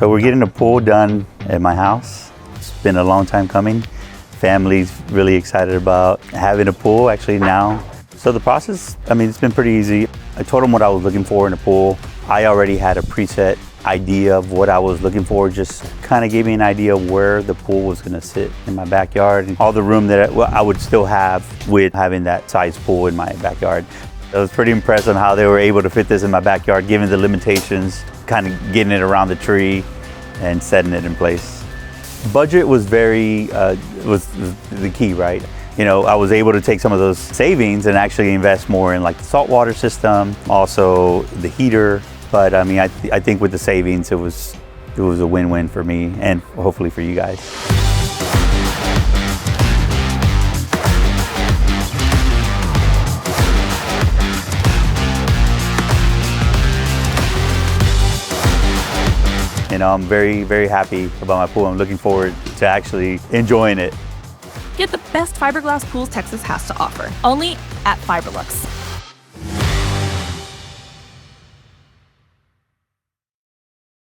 So we're getting a pool done at my house. It's been a long time coming. Family's really excited about having a pool actually now. So the process, it's been pretty easy. I told them what I was looking for in a pool. I already had a preset idea of what I was looking for, just kind of gave me an idea of where the pool was going to sit in my backyard and all the room that I would still have with having that size pool in my backyard. I was pretty impressed on how they were able to fit this in my backyard, given the limitations, kind of getting it around the tree and setting it in place. Budget was was the key, right? I was able to take some of those savings and actually invest more in like the saltwater system, also the heater. But I think with the savings, it was a win-win for me and hopefully for you guys. I'm very, very happy about my pool. I'm looking forward to actually enjoying it. Get the best fiberglass pools Texas has to offer, only at Fiberlux.